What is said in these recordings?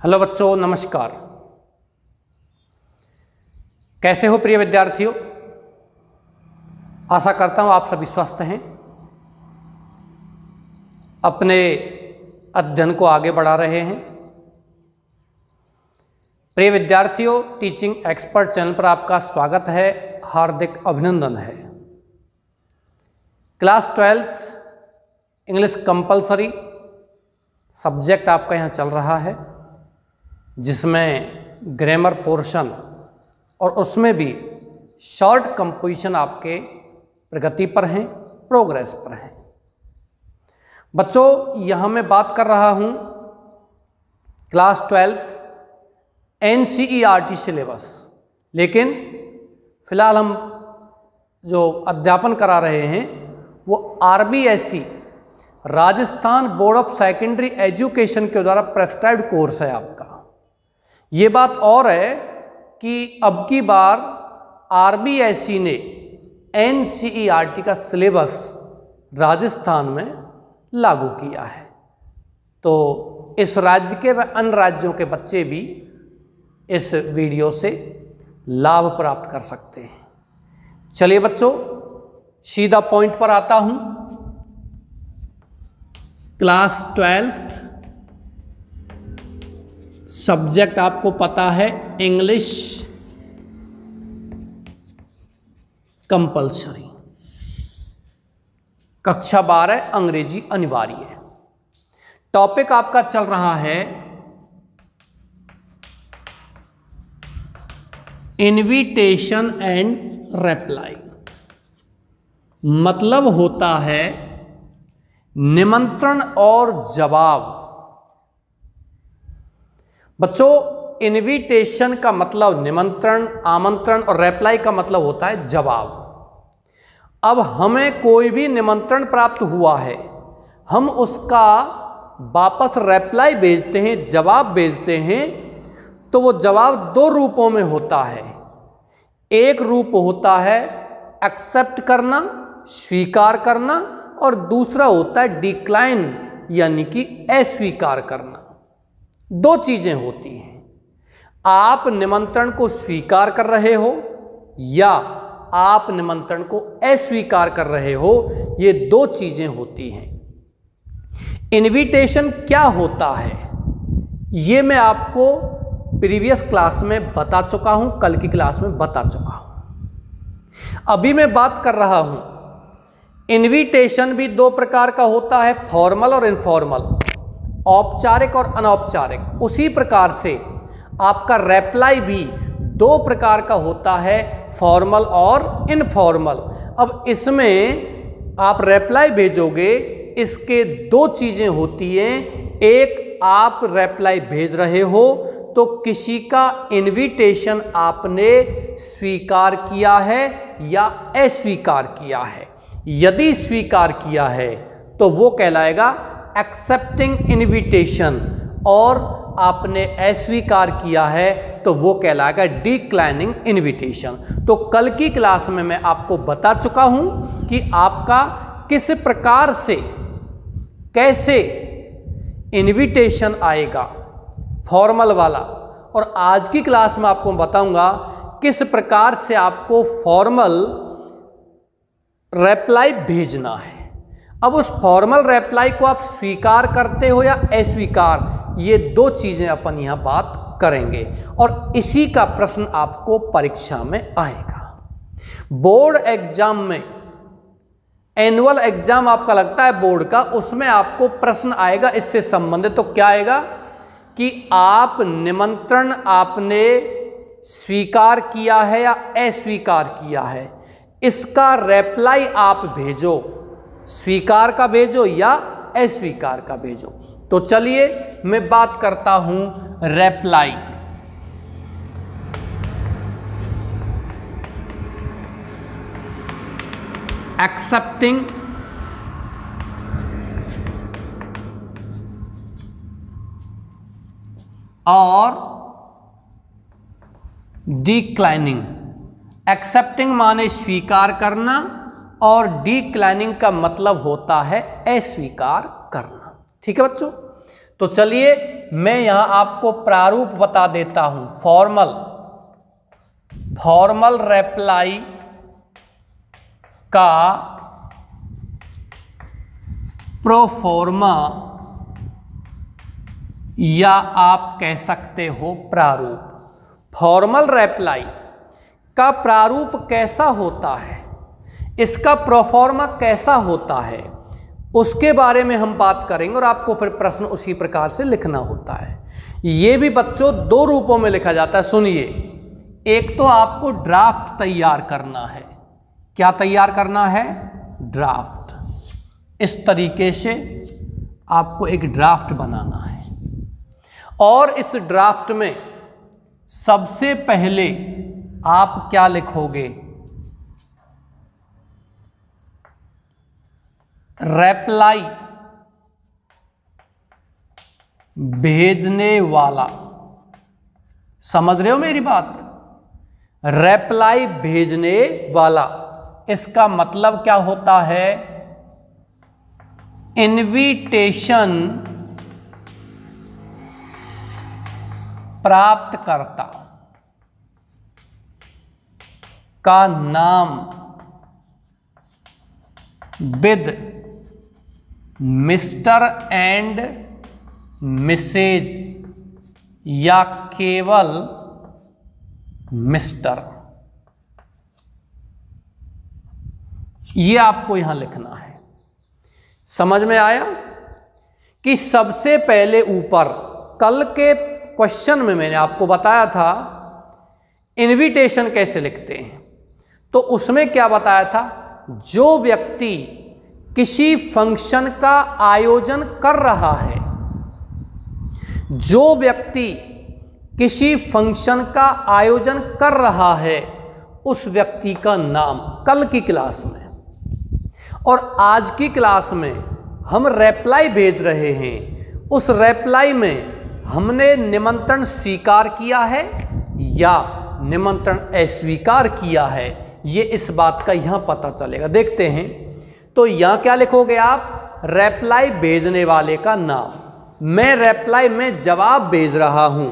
Hello बच्चों, नमस्कार। कैसे हो प्रिय विद्यार्थियों? आशा करता हूँ आप सभी स्वस्थ हैं, अपने अध्ययन को आगे बढ़ा रहे हैं। प्रिय विद्यार्थियों, टीचिंग एक्सपर्ट चैनल पर आपका स्वागत है, हार्दिक अभिनंदन है। Class 12th English compulsory subject आपका यहाँ चल रहा है, जिसमें ग्रामर पोर्शन और उसमें भी शॉर्ट कंपोजिशन आपके प्रगति पर हैं, प्रोग्रेस पर हैं। बच्चों, यहाँ मैं बात कर रहा हूँ क्लास 12th NCERT सिलेबस, लेकिन फिलहाल हम जो अध्यापन करा रहे हैं वो RBSE Rajasthan board of secondary education के द्वारा प्रेस्क्राइब्ड कोर्स है आपका। ये बात और है कि अब की बार RBSE ने NCERT का सिलेबस राजस्थान में लागू किया है, तो इस राज्य के व अन्य राज्यों के बच्चे भी इस वीडियो से लाभ प्राप्त कर सकते हैं। चलिए बच्चों, सीधा पॉइंट पर आता हूं। क्लास 12th सब्जेक्ट आपको पता है इंग्लिश कंपलसरी, कक्षा 12 अंग्रेजी अनिवार्य है। टॉपिक आपका चल रहा है इनविटेशन एंड रिप्लाई, मतलब होता है निमंत्रण और जवाब। बच्चों, इनविटेशन का मतलब निमंत्रण, आमंत्रण और रिप्लाई का मतलब होता है जवाब। अब हमें कोई भी निमंत्रण प्राप्त हुआ है, हम उसका वापस रिप्लाई भेजते हैं, जवाब भेजते हैं, तो वो जवाब दो रूपों में होता है। एक रूप होता है एक्सेप्ट करना, स्वीकार करना, और दूसरा होता है डिक्लाइन यानी कि अस्वीकार करना। दो चीजें होती हैं। आप निमंत्रण को स्वीकार कर रहे हो या आप निमंत्रण को अस्वीकार कर रहे हो, ये दो चीजें होती हैं। इनविटेशन क्या होता है ये मैं आपको प्रीवियस क्लास में बता चुका हूं, कल की क्लास में बता चुका हूं। अभी मैं बात कर रहा हूं, इनविटेशन भी दो प्रकार का होता है, फॉर्मल और इनफॉर्मल, औपचारिक और अनौपचारिक। उसी प्रकार से आपका रिप्लाई भी दो प्रकार का होता है, फॉर्मल और इनफॉर्मल। अब इसमें आप रिप्लाई भेजोगे, इसके दो चीजें होती हैं। एक, आप रिप्लाई भेज रहे हो तो किसी का इनविटेशन आपने स्वीकार किया है या अस्वीकार किया है। यदि स्वीकार किया है तो वो कहलाएगा एक्सेप्टिंग इनविटेशन, और आपने अस्वीकार किया है तो वो कहलाएगा डिक्लाइनिंग इनविटेशन। तो कल की क्लास में मैं आपको बता चुका हूं कि आपका किस प्रकार से, कैसे इनविटेशन आएगा फॉर्मल वाला, और आज की क्लास में आपको बताऊंगा किस प्रकार से आपको फॉर्मल रिप्लाई भेजना है। अब उस फॉर्मल रिप्लाई को आप स्वीकार करते हो या अस्वीकार, ये दो चीजें अपन यहां बात करेंगे, और इसी का प्रश्न आपको परीक्षा में आएगा। बोर्ड एग्जाम में, एनुअल एग्जाम आपका लगता है बोर्ड का, उसमें आपको प्रश्न आएगा इससे संबंधित। तो क्या आएगा कि आप निमंत्रण आपने स्वीकार किया है या अस्वीकार किया है, इसका रिप्लाई आप भेजो, स्वीकार का भेजो या अस्वीकार का भेजो। तो चलिए मैं बात करता हूं रिप्लाई। एक्सेप्टिंग और डिक्लाइनिंग। एक्सेप्टिंग माने स्वीकार करना, और डिक्लाइनिंग का मतलब होता है अस्वीकार करना। ठीक है बच्चों? तो चलिए मैं यहां आपको प्रारूप बता देता हूं। फॉर्मल रिप्लाई का प्रोफॉर्मा या आप कह सकते हो प्रारूप। फॉर्मल रिप्लाई का प्रारूप कैसा होता है, इसका प्रोफॉर्मा कैसा होता है, उसके बारे में हम बात करेंगे और आपको फिर प्रश्न उसी प्रकार से लिखना होता है। यह भी बच्चों दो रूपों में लिखा जाता है। सुनिए, एक तो आपको ड्राफ्ट तैयार करना है। क्या तैयार करना है? ड्राफ्ट। इस तरीके से आपको एक ड्राफ्ट बनाना है और इस ड्राफ्ट में सबसे पहले आप क्या लिखोगे? रिप्लाई भेजने वाला। समझ रहे हो मेरी बात? रिप्लाई भेजने वाला, इसका मतलब क्या होता है? इनविटेशन प्राप्तकर्ता का नाम विद मिस्टर एंड मिसेज या केवल मिस्टर, ये आपको यहां लिखना है। समझ में आया कि सबसे पहले ऊपर कल के क्वेश्चन में मैंने आपको बताया था इनविटेशन कैसे लिखते हैं, तो उसमें क्या बताया था? जो व्यक्ति किसी फंक्शन का आयोजन कर रहा है, जो व्यक्ति किसी फंक्शन का आयोजन कर रहा है, उस व्यक्ति का नाम, कल की क्लास में। और आज की क्लास में हम रिप्लाई भेज रहे हैं। उस रिप्लाई में हमने निमंत्रण स्वीकार किया है या निमंत्रण अस्वीकार किया है, ये इस बात का यहां पता चलेगा। देखते हैं, तो यहां क्या लिखोगे आप? रिप्लाई भेजने वाले का नाम। मैं रिप्लाई में जवाब भेज रहा हूं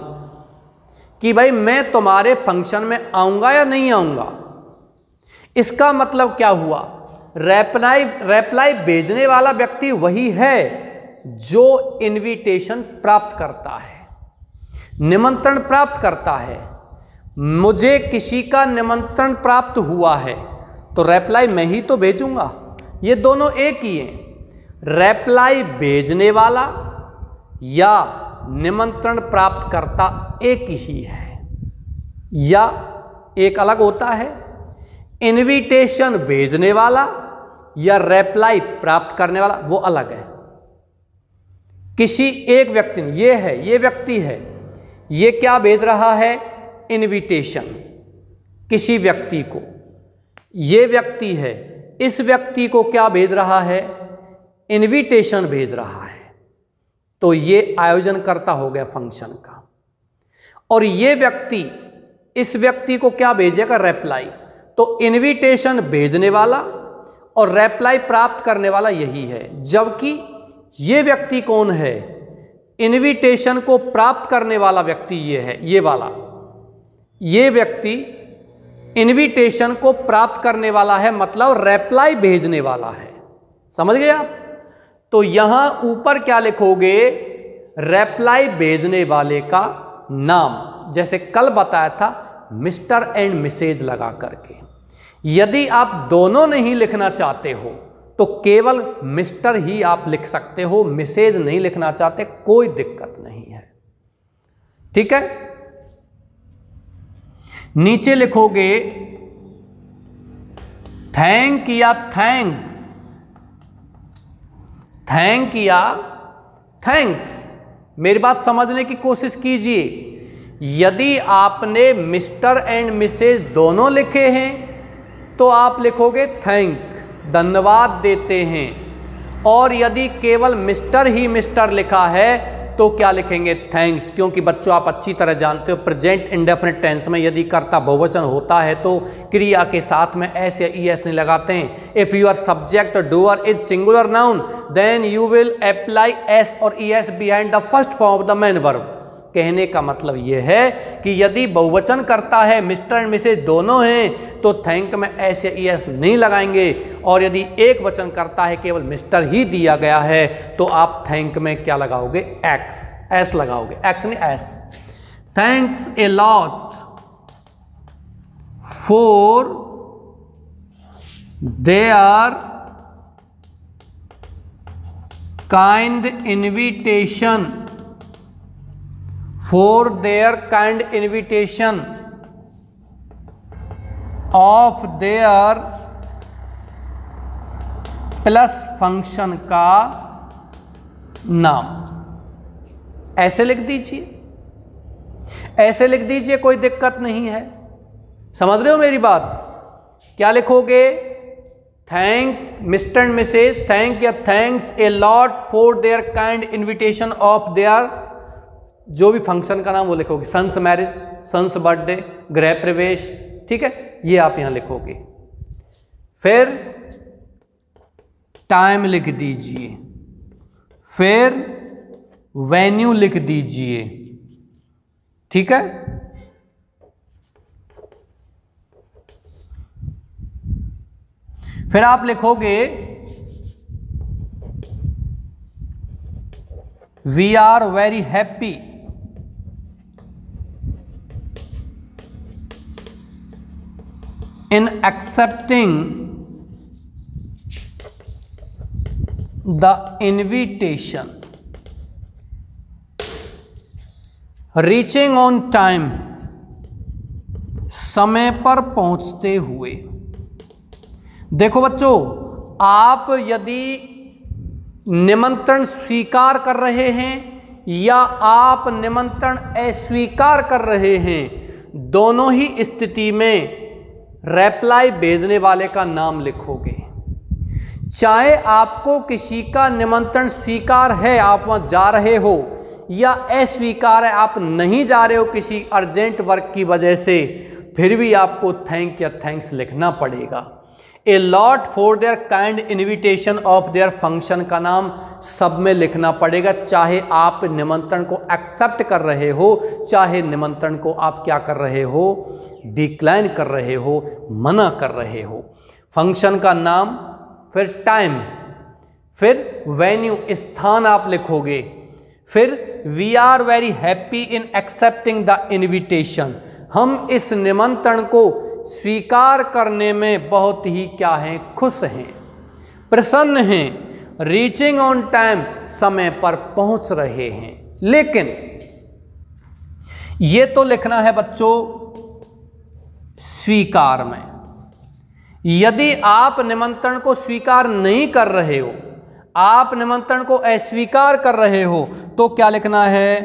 कि भाई मैं तुम्हारे फंक्शन में आऊंगा या नहीं आऊंगा। इसका मतलब क्या हुआ? रिप्लाई भेजने वाला व्यक्ति वही है जो इनविटेशन प्राप्त करता है, निमंत्रण प्राप्त करता है। मुझे किसी का निमंत्रण प्राप्त हुआ है तो रिप्लाई मैं ही तो भेजूंगा। ये दोनों एक ही हैं। रिप्लाई भेजने वाला या निमंत्रण प्राप्त करता एक ही है, या एक अलग होता है इनविटेशन भेजने वाला या रिप्लाई प्राप्त करने वाला, वो अलग है। किसी एक व्यक्ति ने, ये है, ये व्यक्ति है, ये क्या भेज रहा है? इनविटेशन किसी व्यक्ति को। ये व्यक्ति है, इस व्यक्ति को क्या भेज रहा है? इनविटेशन भेज रहा है। तो ये आयोजन करता हो गया फंक्शन का। और ये व्यक्ति इस व्यक्ति को क्या भेजेगा? रिप्लाई। तो इनविटेशन भेजने वाला और रिप्लाई प्राप्त करने वाला यही है। जबकि ये व्यक्ति कौन है? इनविटेशन को प्राप्त करने वाला व्यक्ति ये है, ये वाला। ये व्यक्ति इनविटेशन को प्राप्त करने वाला है, मतलब रिप्लाई भेजने वाला है। समझ गए आप? तो यहां ऊपर क्या लिखोगे? रिप्लाई भेजने वाले का नाम, जैसे कल बताया था मिस्टर एंड मिसेज लगा करके। यदि आप दोनों नहीं लिखना चाहते हो तो केवल मिस्टर ही आप लिख सकते हो, मिसेज नहीं लिखना चाहते, कोई दिक्कत नहीं है। ठीक है? नीचे लिखोगे थैंक या थैंक्स, थैंक या थैंक्स। मेरी बात समझने की कोशिश कीजिए। यदि आपने मिस्टर एंड मिसेज दोनों लिखे हैं तो आप लिखोगे थैंक, धन्यवाद देते हैं। और यदि केवल मिस्टर ही मिस्टर लिखा है तो क्या लिखेंगे, थैंक्स। क्योंकि बच्चों आप अच्छी तरह जानते हो प्रेजेंट इंडेफिनिट टेंस में यदि कर्ता बहुवचन होता है तो क्रिया के साथ में एस या ई एस नहीं लगाते हैं। If your subject doer is singular noun then you will apply S और E S behind the first form of the main verb. कहने का मतलब यह है कि यदि बहुवचन करता है मिस्टर एंड मिसेज दोनों हैं तो थैंक में एस या ई एस नहीं लगाएंगे, और यदि एक वचन करता है केवल मिस्टर ही दिया गया है तो आप थैंक में क्या लगाओगे, एक्स, एस लगाओगे, एक्स नहीं S. Thanks a lot for their kind invitation, for their kind invitation of their plus function का नाम। ऐसे लिख दीजिए, ऐसे लिख दीजिए, कोई दिक्कत नहीं है। समझ रहे हो मेरी बात? क्या लिखोगे, thank Mr and Mrs, thank या thanks a lot for their kind invitation of their, जो भी फंक्शन का नाम वो लिखोगे, सन्स मैरिज, सन्स बर्थडे, गृह प्रवेश, ठीक है, ये आप यहां लिखोगे। फिर टाइम लिख दीजिए, फिर वेन्यू लिख दीजिए, ठीक है। फिर आप लिखोगे we are very happy in accepting the invitation, reaching on time, समय पर पहुंचते हुए। देखो बच्चों, आप यदि निमंत्रण स्वीकार कर रहे हैं या आप निमंत्रण अस्वीकार कर रहे हैं, दोनों ही स्थिति में रिप्लाई भेजने वाले का नाम लिखोगे। चाहे आपको किसी का निमंत्रण स्वीकार है, आप वहां जा रहे हो, या अस्वीकार है, आप नहीं जा रहे हो किसी अर्जेंट वर्क की वजह से, फिर भी आपको थैंक या थैंक्स लिखना पड़ेगा। ए lot for their kind invitation of their function का नाम सब में लिखना पड़ेगा, चाहे आप निमंत्रण को एक्सेप्ट कर रहे हो, चाहे निमंत्रण को आप क्या कर रहे हो, डिक्लाइन कर रहे हो, मना कर रहे हो। फंक्शन का नाम, फिर टाइम, फिर वेन्यू, स्थान आप लिखोगे, फिर we are very happy in accepting the invitation, हम इस निमंत्रण को स्वीकार करने में बहुत ही क्या हैं, खुश हैं, प्रसन्न हैं। रीचिंग ऑन टाइम, समय पर पहुंच रहे हैं। लेकिन ये तो लिखना है बच्चों स्वीकार में। यदि आप निमंत्रण को स्वीकार नहीं कर रहे हो, आप निमंत्रण को अस्वीकार कर रहे हो, तो क्या लिखना है,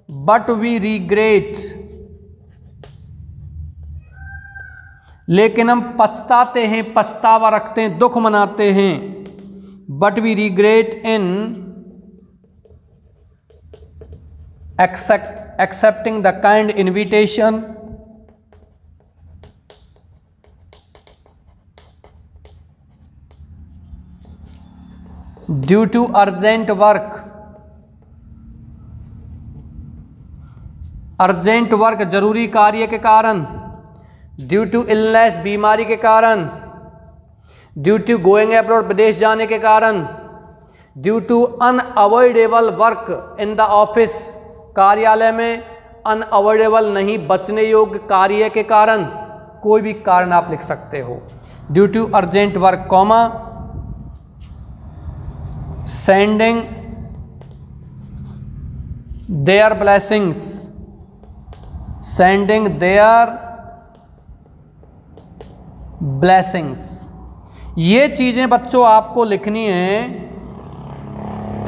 बट वी रिग्रेट, लेकिन हम पछताते हैं, पछतावा रखते हैं, दुख मनाते हैं। But we regret in accepting the kind invitation due to urgent work, urgent work जरूरी कार्य के कारण, ड्यू टू इलनेस बीमारी के कारण, ड्यू टू गोइंग अब्रॉड विदेश जाने के कारण, due to unavoidable work in the office, कार्यालय में अनअवॉइडेबल नहीं बचने योग्य कार्य के कारण, कोई भी कारण आप लिख सकते हो। Due to urgent work comma sending their blessings, sending their blessings. ये चीजें बच्चों आपको लिखनी है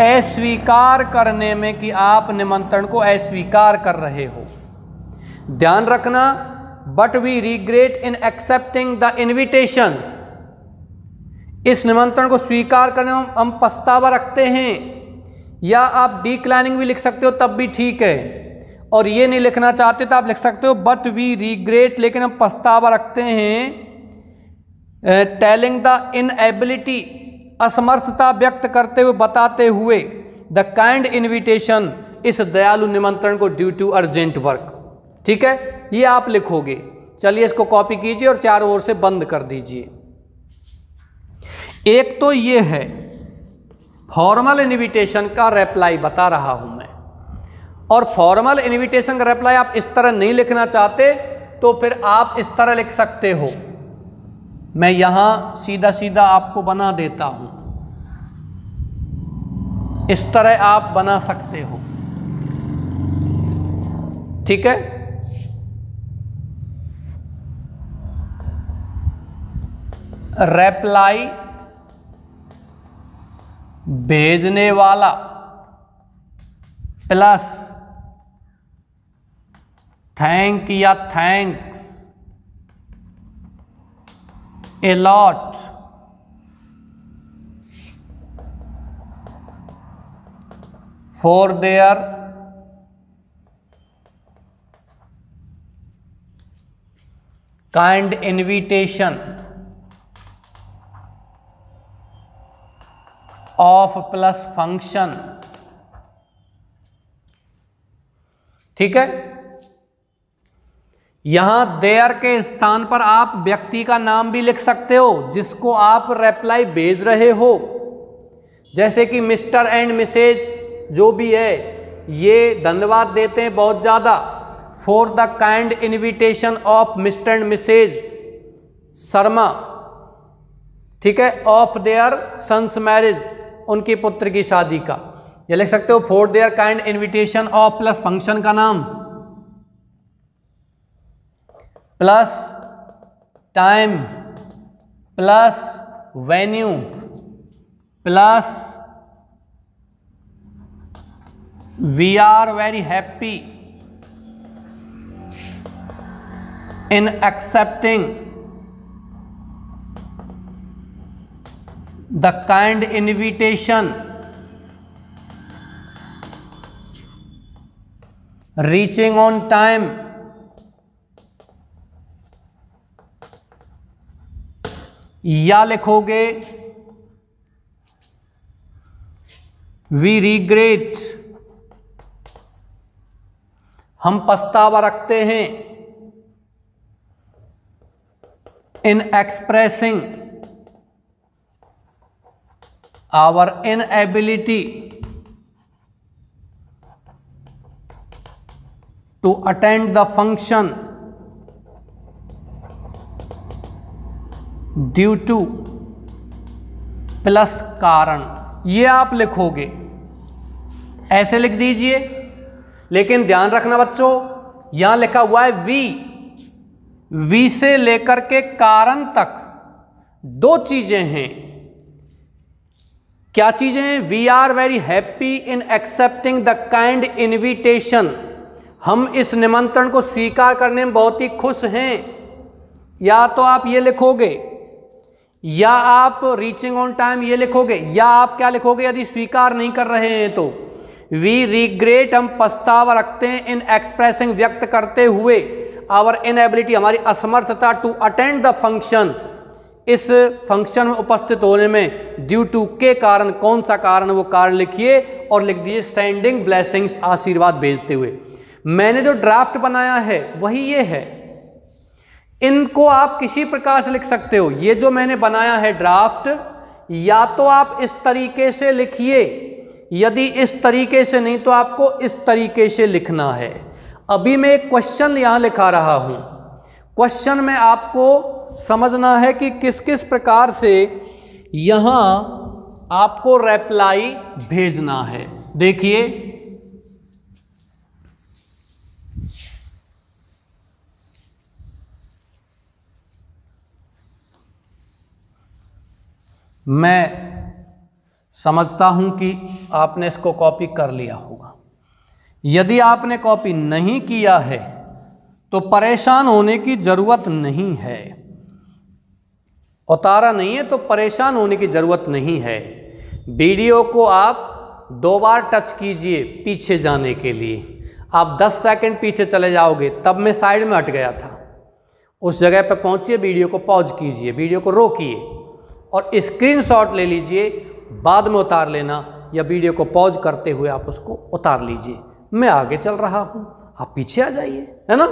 अस्वीकार करने में कि आप निमंत्रण को अस्वीकार कर रहे हो। ध्यान रखना, but we regret in accepting the invitation, इस निमंत्रण को स्वीकार करने में हम पछतावा रखते हैं, या आप डिक्लाइनिंग भी लिख सकते हो, तब भी ठीक है। और ये नहीं लिखना चाहते तो आप लिख सकते हो बट वी रिग्रेट, लेकिन हम पछतावा रखते हैं, टेलिंग द इनएबिलिटी, असमर्थता व्यक्त करते हुए, बताते हुए, द काइंड इन्विटेशन, इस दयालु निमंत्रण को, ड्यू टू अर्जेंट वर्क। ठीक है, ये आप लिखोगे। चलिए इसको कॉपी कीजिए और चारों ओर से बंद कर दीजिए। एक तो ये है फॉर्मल इन्विटेशन का रिप्लाई बता रहा हूं मैं, और फॉर्मल इन्विटेशन का रिप्लाई आप इस तरह नहीं लिखना चाहते तो फिर आप इस तरह लिख सकते हो। मैं यहां सीधा सीधा आपको बना देता हूं, इस तरह आप बना सकते हो। ठीक है, रिप्लाई भेजने वाला प्लस थैंक या thanks a lot for their kind invitation of plus function. ठीक है, यहां देयर के स्थान पर आप व्यक्ति का नाम भी लिख सकते हो जिसको आप रिप्लाई भेज रहे हो, जैसे कि मिस्टर एंड मिसेज जो भी है, ये धन्यवाद देते हैं बहुत ज्यादा। For the kind invitation of mister and missus Sharma, ठीक है, ऑफ देयर सन्स मैरिज, उनकी पुत्र की शादी का। ये लिख सकते हो for their kind invitation of plus function का नाम plus time plus venue plus we are very happy in accepting the kind invitation reaching on time या लिखोगे वी रिग्रेट, हम पछतावा रखते हैं, in expressing our inability to attend the function due to plus कारण, ये आप लिखोगे, ऐसे लिख दीजिए। लेकिन ध्यान रखना बच्चों, यहां लिखा हुआ है वी से लेकर के कारण तक दो चीजें हैं। क्या चीजें हैं? We are very happy in accepting the kind invitation, हम इस निमंत्रण को स्वीकार करने में बहुत ही खुश हैं। या तो आप ये लिखोगे, या आप रीचिंग ऑन टाइम ये लिखोगे, या आप क्या लिखोगे यदि स्वीकार नहीं कर रहे हैं तो वी रिग्रेट, हम पछतावा रखते हैं, इन एक्सप्रेसिंग व्यक्त करते हुए, आवर इनएबिलिटी हमारी असमर्थता, टू अटेंड द फंक्शन इस फंक्शन में उपस्थित होने में, ड्यू टू के कारण, कौन सा कारण है वो कारण लिखिए और लिख दीजिए सेंडिंग ब्लेसिंग्स, आशीर्वाद भेजते हुए। मैंने जो ड्राफ्ट बनाया है वही ये है, इनको आप किसी प्रकार से लिख सकते हो। ये जो मैंने बनाया है ड्राफ्ट, या तो आप इस तरीके से लिखिए, यदि इस तरीके से नहीं तो आपको इस तरीके से लिखना है। अभी मैं एक क्वेश्चन यहां लिखा रहा हूं, क्वेश्चन में आपको समझना है कि किस किस प्रकार से यहां आपको रिप्लाई भेजना है। देखिए, मैं समझता हूं कि आपने इसको कॉपी कर लिया होगा। यदि आपने कॉपी नहीं किया है तो परेशान होने की जरूरत नहीं है, उतारा नहीं है तो परेशान होने की जरूरत नहीं है। वीडियो को आप 2 बार टच कीजिए पीछे जाने के लिए। आप 10 सेकंड पीछे चले जाओगे, तब मैं साइड में हट गया था। उस जगह पर पहुंचिए, वीडियो को पॉज कीजिए, वीडियो को रोकिए और स्क्रीनशॉट ले लीजिए, बाद में उतार लेना या वीडियो को पॉज करते हुए आप उसको उतार लीजिए। मैं आगे चल रहा हूं, आप पीछे आ जाइए, है ना,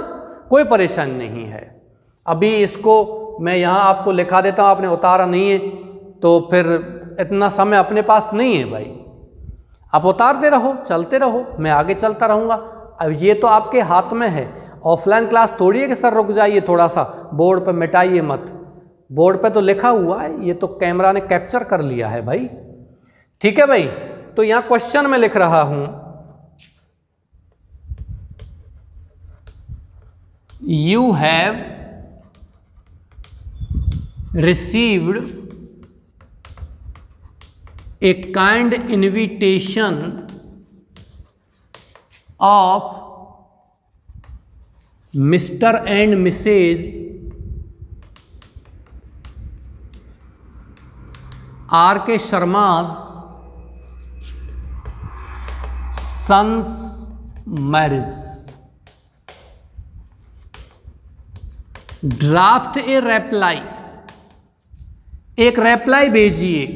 कोई परेशानी नहीं है। अभी इसको मैं यहाँ आपको लिखा देता हूँ, आपने उतारा नहीं है तो फिर इतना समय अपने पास नहीं है भाई, आप उतारते रहो, चलते रहो, मैं आगे चलता रहूँगा। अब ये तो आपके हाथ में है। ऑफलाइन क्लास थोड़ी है कि सर रुक जाइए थोड़ा सा, बोर्ड पर मिटाइए मत, बोर्ड पे तो लिखा हुआ है, ये तो कैमरा ने कैप्चर कर लिया है भाई। ठीक है भाई, तो यहाँ क्वेश्चन में लिख रहा हूं, you have received a kind invitation of mister and missus R.K. Sharma's son's marriage. Draft a reply, एक रेप्लाई भेजिए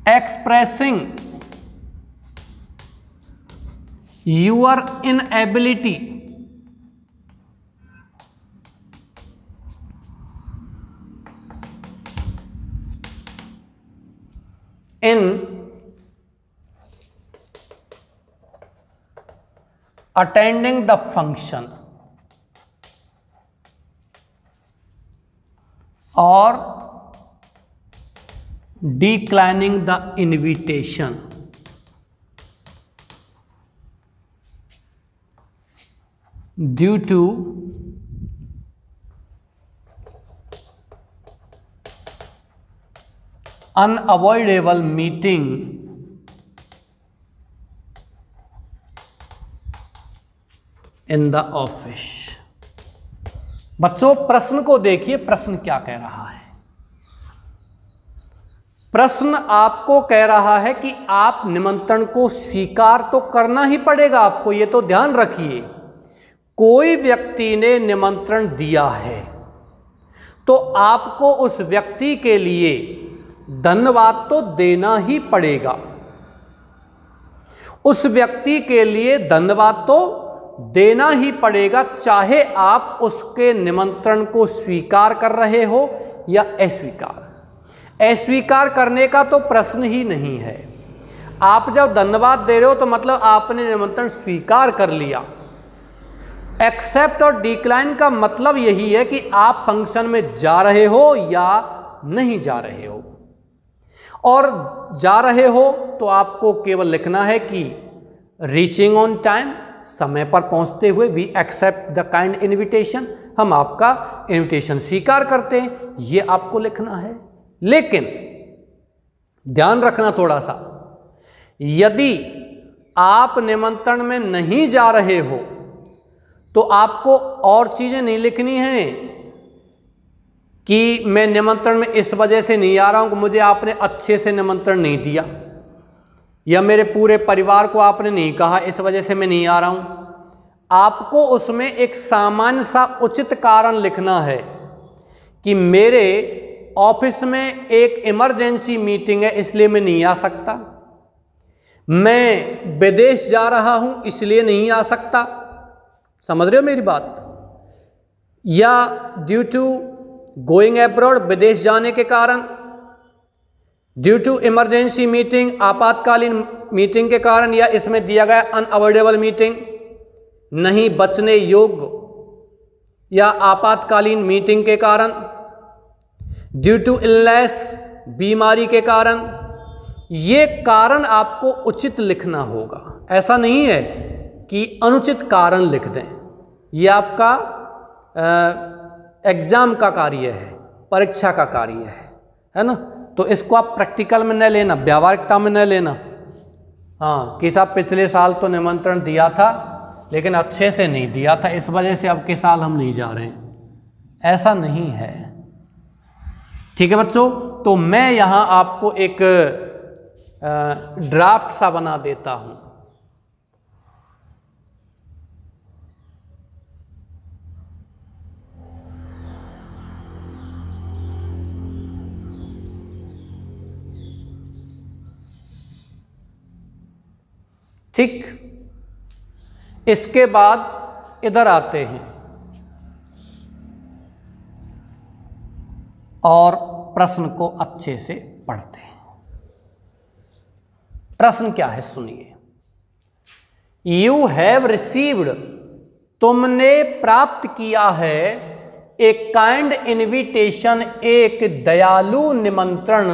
expressing your inability in attending the function or declining the invitation due to unavoidable meeting in the office। बच्चों प्रश्न को देखिए, प्रश्न क्या कह रहा है। प्रश्न आपको कह रहा है कि आप निमंत्रण को स्वीकार तो करना ही पड़ेगा आपको, ये तो ध्यान रखिए। कोई व्यक्ति ने निमंत्रण दिया है तो आपको उस व्यक्ति के लिए धन्यवाद तो देना ही पड़ेगा, उस व्यक्ति के लिए धन्यवाद तो देना ही पड़ेगा, चाहे आप उसके निमंत्रण को स्वीकार कर रहे हो या अस्वीकार। अस्वीकार करने का तो प्रश्न ही नहीं है। आप जब धन्यवाद दे रहे हो तो मतलब आपने निमंत्रण स्वीकार कर लिया। एक्सेप्ट और डिक्लाइन का मतलब यही है कि आप फंक्शन में जा रहे हो या नहीं जा रहे हो। और जा रहे हो तो आपको केवल लिखना है कि रीचिंग ऑन टाइम, समय पर पहुंचते हुए, we accept the kind invitation, हम आपका इनविटेशन स्वीकार करते हैं, ये आपको लिखना है। लेकिन ध्यान रखना थोड़ा सा, यदि आप निमंत्रण में नहीं जा रहे हो तो आपको और चीजें नहीं लिखनी हैं कि मैं निमंत्रण में इस वजह से नहीं आ रहा हूं कि मुझे आपने अच्छे से निमंत्रण नहीं दिया, या मेरे पूरे परिवार को आपने नहीं कहा इस वजह से मैं नहीं आ रहा हूं। आपको उसमें एक सामान्य सा उचित कारण लिखना है कि मेरे ऑफिस में एक इमरजेंसी मीटिंग है इसलिए मैं नहीं आ सकता, मैं विदेश जा रहा हूं इसलिए नहीं आ सकता, समझ रहे हो मेरी बात, या ड्यू टू गोइंग अब्रॉड, विदेश जाने के कारण, ड्यू टू इमरजेंसी मीटिंग, आपातकालीन मीटिंग के कारण, या इसमें दिया गया अनअवॉइडेबल मीटिंग, नहीं बचने योग्य या आपातकालीन मीटिंग के कारण, ड्यू टू इलनेस, बीमारी के कारण। ये कारण आपको उचित लिखना होगा। ऐसा नहीं है कि अनुचित कारण लिख दें। ये आपका एग्जाम का कार्य है, परीक्षा का कार्य है ना। तो इसको आप प्रैक्टिकल में न लेना, व्यावहारिकता में न लेना। हाँ कि साहब पिछले साल तो निमंत्रण दिया था लेकिन अच्छे से नहीं दिया था, इस वजह से अब के साल हम नहीं जा रहे हैं, ऐसा नहीं है। ठीक है बच्चों, तो मैं यहां आपको एक ड्राफ्ट सा बना देता हूं। ठीक, इसके बाद इधर आते हैं और प्रश्न को अच्छे से पढ़ते हैं। प्रश्न क्या है सुनिए। यू हैव रिसीव्ड, तुमने प्राप्त किया है, ए काइंड इनविटेशन, एक दयालु निमंत्रण,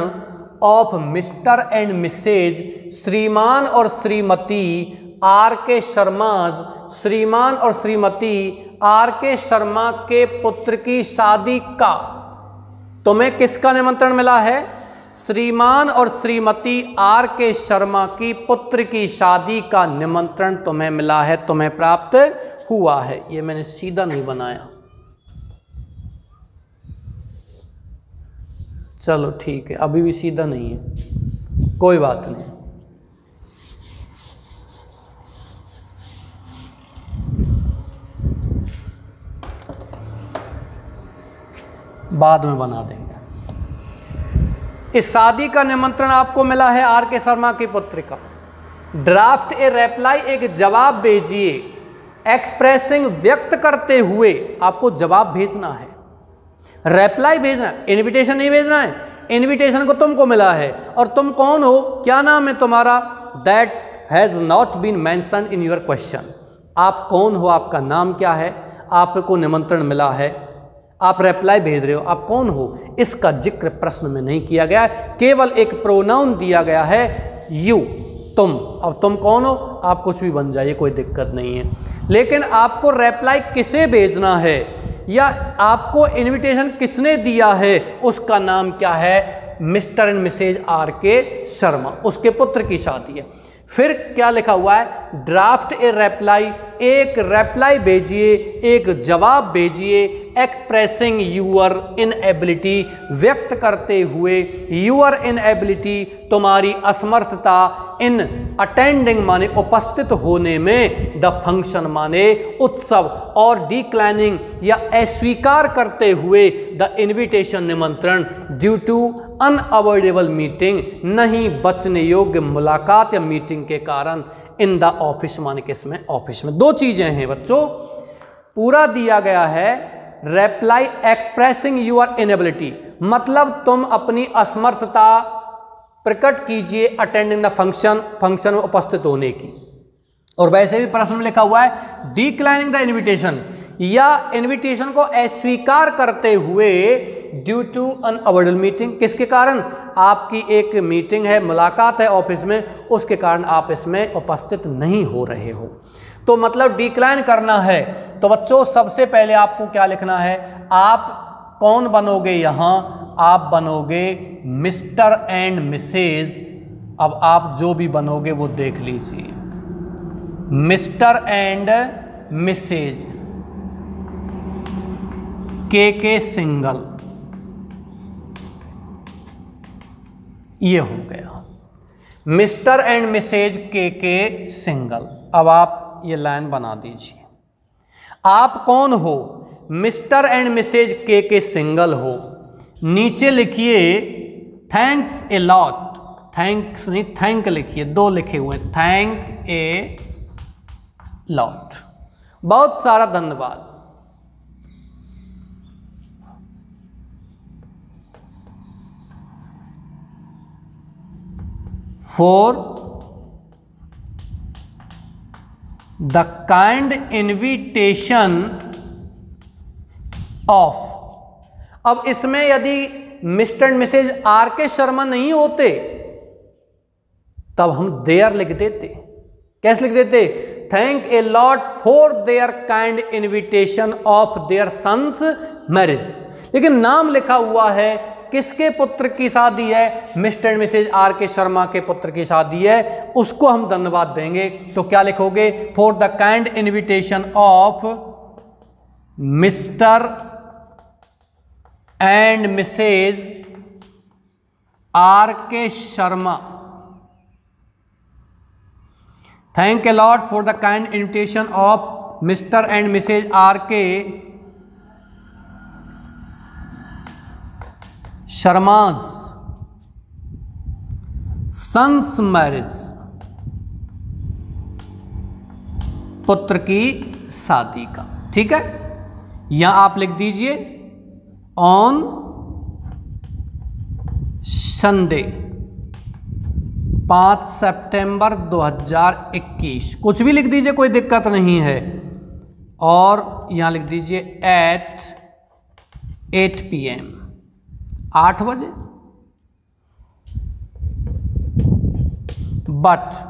ऑफ मिस्टर एंड मिसेज श्रीमान और श्रीमती आर के शर्माज, श्रीमान और श्रीमती आर के शर्मा के पुत्र की शादी का। तुम्हें किसका निमंत्रण मिला है? श्रीमान और श्रीमती आर के शर्मा की पुत्र की शादी का निमंत्रण तुम्हें मिला है, तुम्हें प्राप्त हुआ है। ये मैंने सीधा नहीं बनाया, चलो ठीक है, अभी भी सीधा नहीं है, कोई बात नहीं। बाद में बना देंगे। इस शादी का निमंत्रण आपको मिला है आर के शर्मा की पुत्र का। ड्राफ्ट ए रिप्लाई, एक जवाब भेजिए, एक्सप्रेसिंग, व्यक्त करते हुए, आपको जवाब भेजना है, रिप्लाई भेजना, इनविटेशन नहीं भेजना है। इनविटेशन को तुमको मिला है और तुम कौन हो, क्या नाम है तुम्हारा? That has not been mention in your question. आप कौन हो, आपका नाम क्या है, आपको निमंत्रण मिला है, आप रिप्लाई भेज रहे हो, आप कौन हो, इसका जिक्र प्रश्न में नहीं किया गया है, केवल एक प्रोनाउन दिया गया है यू, तुम। अब तुम कौन हो, आप कुछ भी बन जाइए, कोई दिक्कत नहीं है, लेकिन आपको रिप्लाई किसे भेजना है या आपको इनविटेशन किसने दिया है, उसका नाम क्या है? Mister and Mrs R K Sharma, उसके पुत्र की शादी है। फिर क्या लिखा हुआ है? ड्राफ्ट ए रिप्लाई, एक रिप्लाई भेजिए, एक जवाब भेजिए, एक्सप्रेसिंग यूअर इनएबिलिटी, व्यक्त करते हुए यूअर इनएबिलिटी, तुम्हारी असमर्थता, इन अटेंडिंग माने उपस्थित होने में, द फंक्शन माने उत्सव, और डिक्लाइनिंग या अस्वीकार करते हुए द इनविटेशन निमंत्रण, ड्यू टू अनअवॉइडेबल मीटिंग, नहीं बचने योग्य मुलाकात या मीटिंग के कारण, इन द ऑफिस माने किसमें? ऑफिस में। दो चीजें हैं बच्चों, पूरा दिया गया है रिप्लाई एक्सप्रेसिंग यूअर इनएबिलिटी, मतलब तुम अपनी असमर्थता प्रकट कीजिए अटेंडिंग द फंक्शन, फंक्शन में उपस्थित होने की। और वैसे भी प्रश्न में लिखा हुआ है डिक्लाइनिंग द इनविटेशन, या इनविटेशन को अस्वीकार करते हुए, ड्यू टू अनअवॉइडेबल मीटिंग, किसके कारण? आपकी एक मीटिंग है, मुलाकात है ऑफिस में, उसके कारण आप इसमें उपस्थित नहीं हो रहे हो। तो मतलब डिक्लाइन करना है, तो बच्चों सबसे पहले आपको क्या लिखना है? आप कौन बनोगे यहां? आप बनोगे मिस्टर एंड मिसेज। अब आप जो भी बनोगे वो देख लीजिए, मिस्टर एंड मिसेज के सिंगल, ये हो गया मिस्टर एंड मिसेज के सिंगल। अब आप ये लाइन बना दीजिए। आप कौन हो? मिस्टर एंड मिसेज के सिंगल हो। नीचे लिखिए थैंक्स ए लॉट, थैंक्स नहीं थैंक लिखिए, दो लिखे हुए, थैंक ए लॉट, बहुत सारा धन्यवाद। For the kind invitation of. अब इसमें यदि mister and Mrs R K Sharma नहीं होते तब हम देयर लिख देते। कैसे लिख देते? Thank a lot for their kind invitation of their son's marriage. लेकिन नाम लिखा हुआ है, किसके पुत्र की शादी है? Mister and Mrs R K Sharma के पुत्र की शादी है, उसको हम धन्यवाद देंगे। तो क्या लिखोगे? For the kind invitation of mister and Mrs R K Sharma, thank a lot for the kind invitation of mister and Mrs R K Sharma's sons marriage, पुत्र की शादी का। ठीक है, यहां आप लिख दीजिए ऑन संडे 5 सितंबर 2021, कुछ भी लिख दीजिए, कोई दिक्कत नहीं है। और यहां लिख दीजिए एट 8 PM, 8 बजे। बट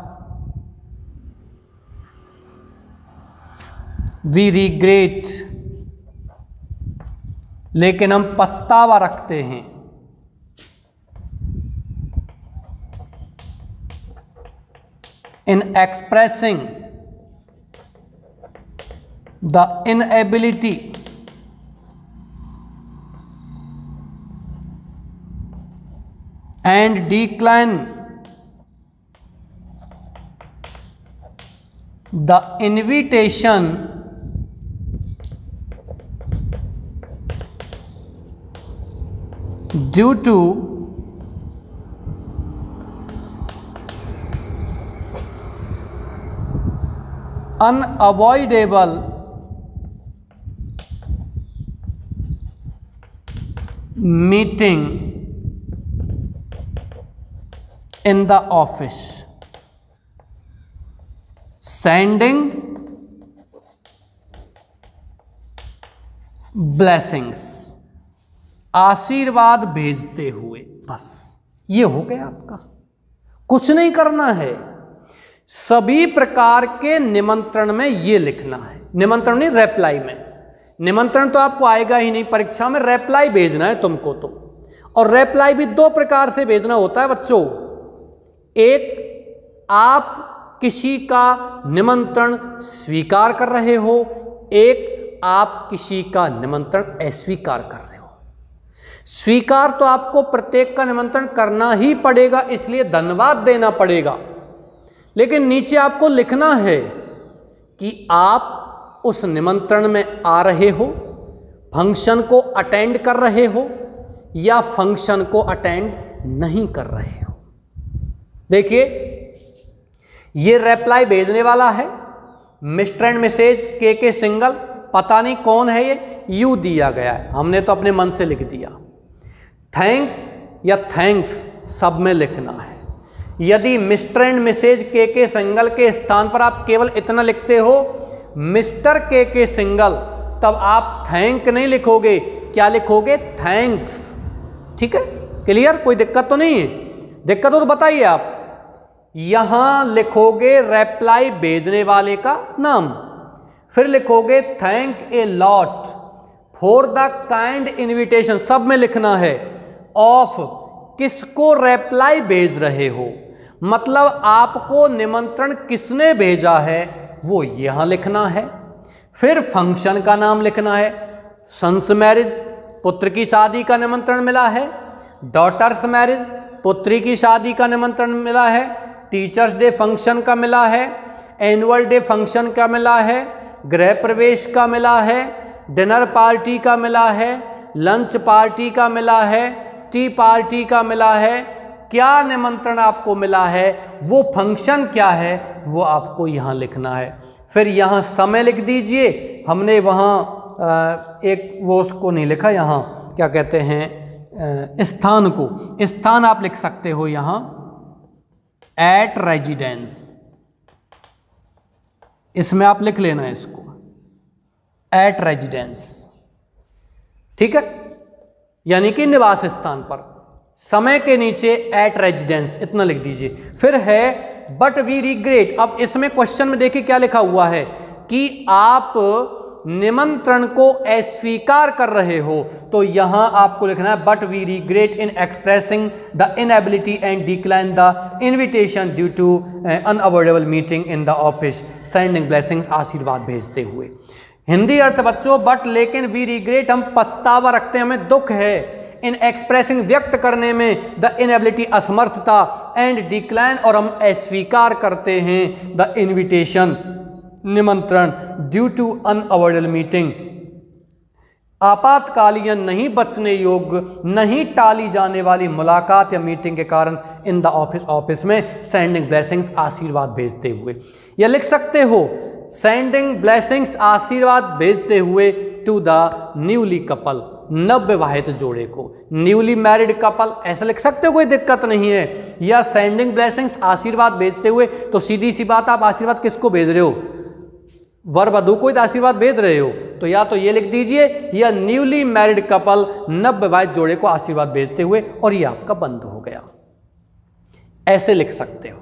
वी रिग्रेट, लेकिन हम पछतावा रखते हैं, in expressing the inability and decline the invitation due to unavoidable meeting in the office, sending blessings, आशीर्वाद भेजते हुए। बस ये हो गया आपका, कुछ नहीं करना है। सभी प्रकार के निमंत्रण में ये लिखना है, निमंत्रण नहीं रिप्लाई में। निमंत्रण तो आपको आएगा ही नहीं परीक्षा में, रिप्लाई भेजना है तुमको तो। और रिप्लाई भी 2 प्रकार से भेजना होता है बच्चों। एक, आप किसी का निमंत्रण स्वीकार कर रहे हो, एक आप किसी का निमंत्रण अस्वीकार कर रहे हो। स्वीकार तो आपको प्रत्येक का निमंत्रण करना ही पड़ेगा, इसलिए धन्यवाद देना पड़ेगा। लेकिन नीचे आपको लिखना है कि आप उस निमंत्रण में आ रहे हो, फंक्शन को अटेंड कर रहे हो या फंक्शन को अटेंड नहीं कर रहे हो। देखिए, ये रिप्लाई भेजने वाला है मिस्टर एंड मिसेज के सिंगल, पता नहीं कौन है ये, यू दिया गया है, हमने तो अपने मन से लिख दिया। थैंक या थैंक्स सब में लिखना है। यदि मिस्टर एंड मिसेज के सिंगल के स्थान पर आप केवल इतना लिखते हो मिस्टर के सिंगल, तब आप थैंक नहीं लिखोगे, क्या लिखोगे? थैंक्स। ठीक है, क्लियर? कोई दिक्कत तो नहीं है? दिक्कत हो तो बताइए आप। यहां लिखोगे रिप्लाई भेजने वाले का नाम, फिर लिखोगे thank a lot for the kind invitation, सब में लिखना है, ऑफ किसको रिप्लाई भेज रहे हो, मतलब आपको निमंत्रण किसने भेजा है वो यहां लिखना है। फिर फंक्शन का नाम लिखना है, सन्स मैरिज, पुत्र की शादी का निमंत्रण मिला है। डॉटर्स मैरिज, पुत्री की शादी का निमंत्रण मिला है। टीचर्स डे फंक्शन का मिला है। एनुअल डे फंक्शन का मिला है। गृह प्रवेश का मिला है। डिनर पार्टी का मिला है। लंच पार्टी का मिला है। टी पार्टी का मिला है। क्या निमंत्रण आपको मिला है, वो फंक्शन क्या है, वो आपको यहाँ लिखना है। फिर यहाँ समय लिख दीजिए। हमने वहाँ एक वो उसको नहीं लिखा, यहाँ क्या कहते हैं स्थान को, स्थान आप लिख सकते हो यहाँ एट रेजिडेंस, इसमें आप लिख लेना इसको एट रेजिडेंस। ठीक है, यानी कि निवास स्थान पर। समय के नीचे एट रेजिडेंस इतना लिख दीजिए। फिर है बट वी रिग्रेट। अब इसमें क्वेश्चन में देखिए क्या लिखा हुआ है कि आप निमंत्रण को अस्वीकार कर रहे हो, तो यहां आपको लिखना है but we regret in expressing the inability and decline the invitation due to unavoidable meeting in the office, sending blessings, आशीर्वाद भेजते हुए। हिंदी अर्थ बच्चों, बट लेकिन वी रिग्रेट हम पछतावा रखते हैं, हमें दुख है इन एक्सप्रेसिंग व्यक्त करने में, द इनएबिलिटी असमर्थता, एंड डिक्लाइन और हम अस्वीकार करते हैं द इनविटेशन निमंत्रण, ड्यू टू अनअवॉइडेबल मीटिंग, आपातकालीन नहीं बचने योग्य नहीं टाली जाने वाली मुलाकात या मीटिंग के कारण इन द ऑफिस में सेंडिंग ब्लेसिंग्स आशीर्वाद भेजते हुए, या लिख सकते हो सेंडिंग ब्लेसिंग्स आशीर्वाद भेजते हुए टू द न्यूली कपल, नवविवाहित जोड़े को, न्यूली मैरिड कपल ऐसा लिख सकते हो, कोई दिक्कत नहीं है। या सेंडिंग ब्लेसिंग्स आशीर्वाद भेजते हुए, तो सीधी सी बात, आप आशीर्वाद किसको भेज रहे हो, वर वधु को आशीर्वाद भेज रहे हो, तो या तो ये लिख दीजिए या न्यूली मैरिड कपल नवविवाहित जोड़े को आशीर्वाद भेजते हुए, और ये आपका बंद हो गया, ऐसे लिख सकते हो।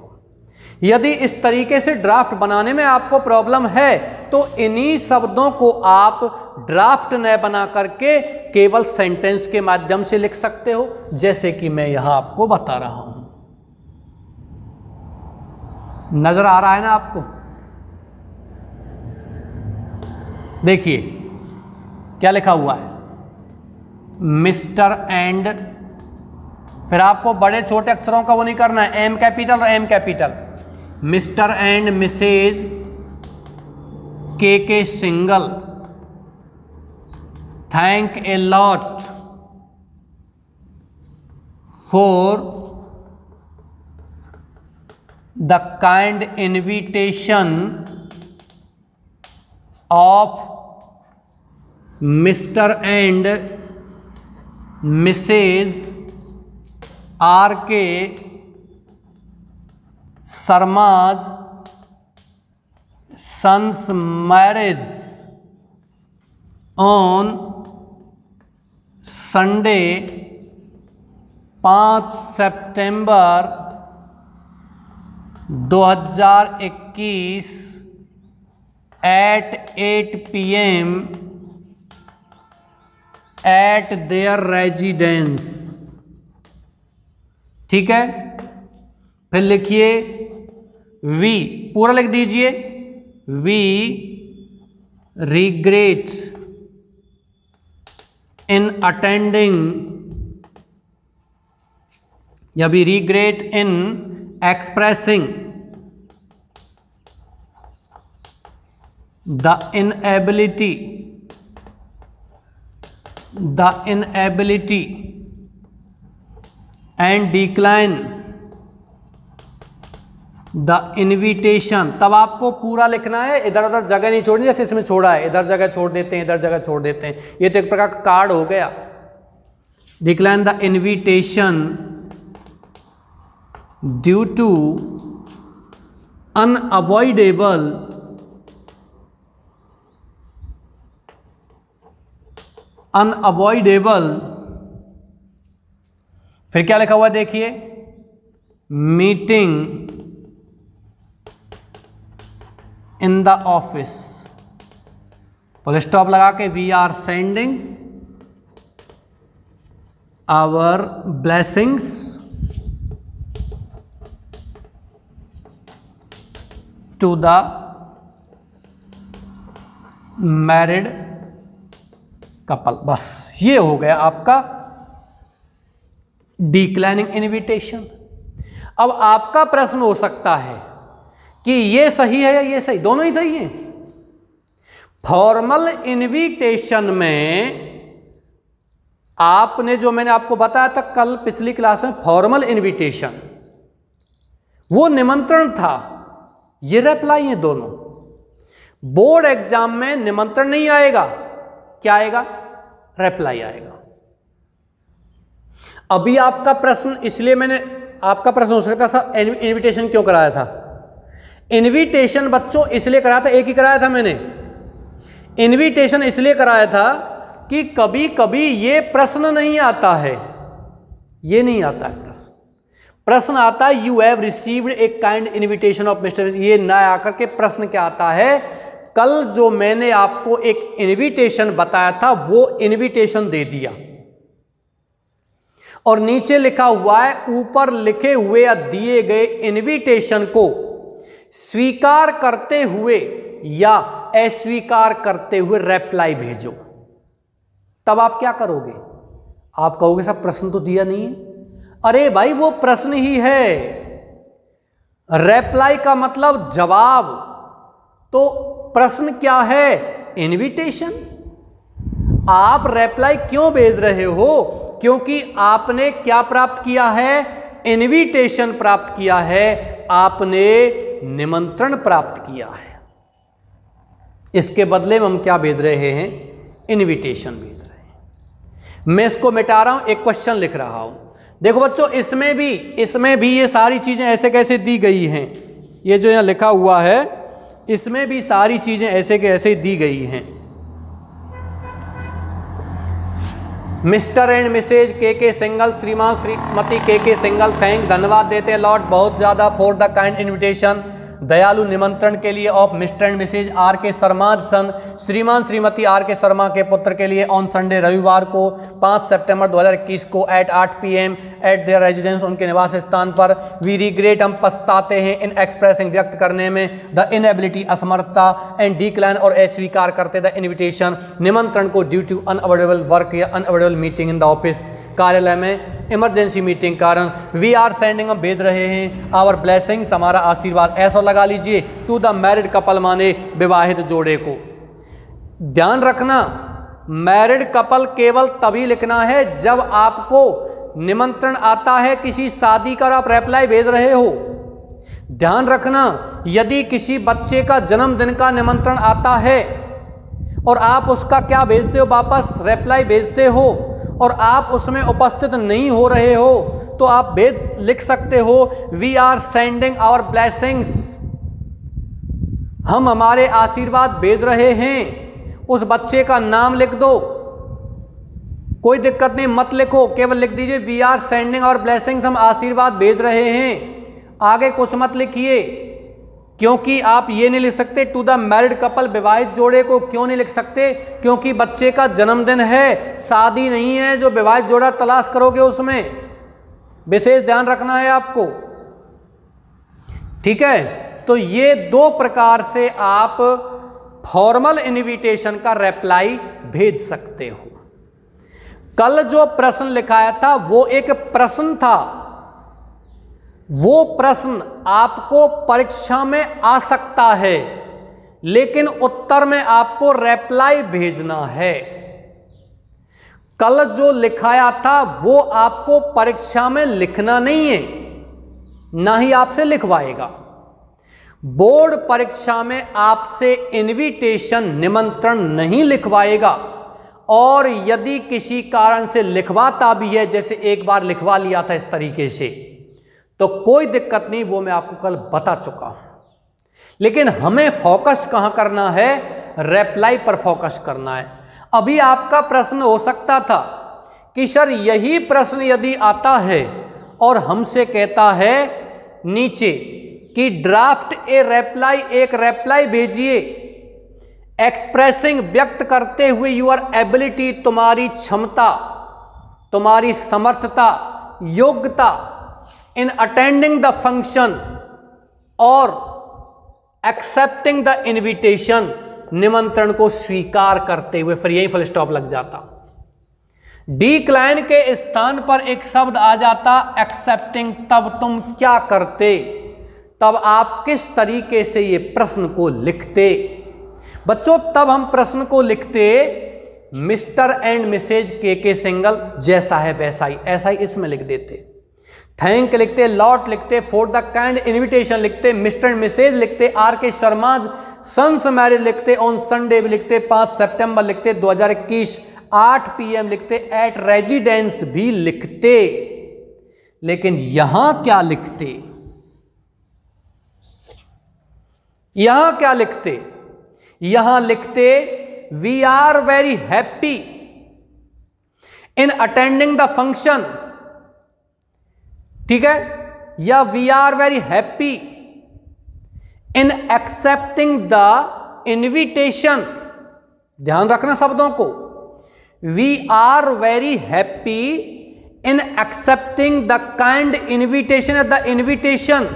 यदि इस तरीके से ड्राफ्ट बनाने में आपको प्रॉब्लम है तो इन्हीं शब्दों को आप ड्राफ्ट न बना करके केवल सेंटेंस के माध्यम से लिख सकते हो, जैसे कि मैं यहां आपको बता रहा हूं। नजर आ रहा है ना आपको? देखिए क्या लिखा हुआ है, मिस्टर एंड, फिर आपको बड़े छोटे अक्षरों का वो नहीं करना है, एम कैपिटल और M capital, Mr and Mrs के single thank a lot for the kind invitation of mister and Mrs R K Sharma's sons marriage on Sunday 5 September 2021 at 8 PM at their residence। ठीक है, फिर लिखिए we, पूरा लिख दीजिए, we regret in attending, या we regret in expressing the inability and decline the invitation. तब आपको पूरा लिखना है, इधर उधर जगह नहीं छोड़नी, जैसे इसमें छोड़ा है, इधर जगह छोड़ देते हैं, इधर जगह छोड़ देते हैं, ये तो एक प्रकार का कार्ड हो गया। Decline the invitation due to unavoidable फिर क्या लिखा हुआ देखिए, meeting in the office, full stop लगा के we are sending our blessings to the married couple. बस ये हो गया आपका डिक्लाइनिंग इनविटेशन। अब आपका प्रश्न हो सकता है कि ये सही है या ये सही, दोनों ही सही हैं। फॉर्मल इनविटेशन में आपने जो मैंने आपको बताया था कल पिछली क्लास में, फॉर्मल इनविटेशन वो निमंत्रण था, ये रिप्लाई है दोनों। बोर्ड एग्जाम में निमंत्रण नहीं आएगा, क्या आएगा, रिप्लाई आएगा। अभी आपका प्रश्न, इसलिए मैंने आपका प्रश्न हो सकता सर इनविटेशन क्यों कराया था। इनविटेशन बच्चों इसलिए कराया था, एक ही कराया था मैंने, इनविटेशन इसलिए कराया था कि कभी कभी ये प्रश्न नहीं आता है, ये नहीं आता है प्रश्न आता है you have received a kind invitation of mister, ये ना आकर के प्रश्न क्या आता है, कल जो मैंने आपको एक इनविटेशन बताया था वो इनविटेशन दे दिया, और नीचे लिखा हुआ है ऊपर लिखे हुए या दिए गए इनविटेशन को स्वीकार करते हुए या अस्वीकार करते हुए रिप्लाई भेजो। तब आप क्या करोगे, आप कहोगे सब प्रश्न तो दिया नहीं है। अरे भाई वो प्रश्न ही है। रिप्लाई का मतलब जवाब, तो प्रश्न क्या है? इनविटेशन। आप रिप्लाई क्यों भेज रहे हो? क्योंकि आपने क्या प्राप्त किया है? इनविटेशन प्राप्त किया है, आपने निमंत्रण प्राप्त किया है। इसके बदले में हम क्या भेज रहे हैं? इनविटेशन भेज रहे हैं। मैं इसको मिटा रहा हूं, एक क्वेश्चन लिख रहा हूं। देखो बच्चों, इसमें भी ये सारी चीजें ऐसे कैसे दी गई हैं, ये जो यहां लिखा हुआ है इसमें भी सारी चीजें ऐसे के ऐसे दी गई हैं। मिस्टर एंड मिसेज के सिंगल, श्रीमान श्रीमती के सिंगल, थैंक, धन्यवाद देते हैं लॉट बहुत ज़्यादा फॉर द काइंड इनविटेशन, दयालु निमंत्रण के लिए of mister and Mrs R K Sharma सन, श्रीमान श्रीमती आर के शर्मा के पुत्र के लिए ऑन संडे, रविवार को 5 सितंबर 2021 को at 8 PM at their residence, उनके निवास स्थान पर। वी रिग्रेट, हम पछताते हैं, इन एक्सप्रेसिंग, व्यक्त करने में, द इनएबिलिटी, असमर्थता, एंड डिक्लाइन और अस्वीकार करते द इन्विटेशन, निमंत्रण को, ड्यू टू अनअवॉइडेबल वर्क या unavoidable meeting in the office, कार्यालय में इमरजेंसी मीटिंग कारण। वी आर सेंडिंग, हम भेज रहे हैं, आवर ब्लेसिंग्स, हमारा आशीर्वाद, ऐसा लगा लीजिए, टू द मैरिड कपल, माने विवाहित जोड़े को। ध्यान रखना, मैरिड कपल केवल तभी लिखना है जब आपको निमंत्रण आता है किसी शादी का और आप रिप्लाई भेज रहे हो। ध्यान रखना, यदि किसी बच्चे का जन्मदिन का निमंत्रण आता है और आप उसका क्या भेजते हो? वापस रिप्लाई भेजते हो और आप उसमें उपस्थित नहीं हो रहे हो, तो आप लिख सकते हो we are sending our blessings, हम हमारे आशीर्वाद भेज रहे हैं। उस बच्चे का नाम लिख दो, कोई दिक्कत नहीं, मत लिखो, केवल लिख दीजिए we are sending our blessings, हम आशीर्वाद भेज रहे हैं। आगे कुछ मत लिखिए, क्योंकि आप ये नहीं लिख सकते टू द मैरिड कपल, विवाहित जोड़े को क्यों नहीं लिख सकते? क्योंकि बच्चे का जन्मदिन है, शादी नहीं है जो विवाहित जोड़ा तलाश करोगे उसमें। विशेष ध्यान रखना है आपको, ठीक है। तो ये 2 प्रकार से आप फॉर्मल इनविटेशन का रिप्लाई भेज सकते हो। कल जो प्रश्न लिखाया था वो एक प्रश्न था, वो प्रश्न आपको परीक्षा में आ सकता है, लेकिन उत्तर में आपको रिप्लाई भेजना है। कल जो लिखाया था वो आपको परीक्षा में लिखना नहीं है, ना ही आपसे लिखवाएगा। बोर्ड परीक्षा में आपसे इनविटेशन, निमंत्रण नहीं लिखवाएगा, और यदि किसी कारण से लिखवाता भी है, जैसे एक बार लिखवा लिया था इस तरीके से, तो कोई दिक्कत नहीं, वो मैं आपको कल बता चुका हूं। लेकिन हमें फोकस कहां करना है? रिप्लाई पर फोकस करना है। अभी आपका प्रश्न हो सकता था कि सर यही प्रश्न यदि आता है और हमसे कहता है नीचे कि ड्राफ्ट ए रिप्लाई, एक रिप्लाई भेजिए एक्सप्रेसिंग, व्यक्त करते हुए योर एबिलिटी, तुम्हारी क्षमता, तुम्हारी समर्थता, योग्यता, इन अटेंडिंग द फंक्शन और एक्सेप्टिंग द इनविटेशन, निमंत्रण को स्वीकार करते हुए, फिर यही फुल स्टॉप लग जाता। डिक्लाइन के स्थान पर एक शब्द आ जाता एक्सेप्टिंग, तब तुम क्या करते? तब आप किस तरीके से ये प्रश्न को लिखते? बच्चों, तब हम प्रश्न को लिखते मिस्टर एंड मिसेज के सिंगल, जैसा है वैसा ही, ऐसा ही इसमें लिख देते। थैंक लिखते, लॉट लिखते, फॉर द काइंड इनविटेशन लिखते, मिस्टर एंड मिसेज लिखते, are K Sharma sons marriage लिखते, ऑन संडे भी लिखते, 5 सितंबर लिखते, 2021 8 PM लिखते, एट रेजिडेंस भी लिखते। लेकिन यहां क्या लिखते? यहां क्या लिखते? यहां लिखते we are very happy in attending the function, ठीक है, या we are very happy in accepting the invitation. ध्यान रखना शब्दों को, we are very happy in accepting the kind invitation, the invitation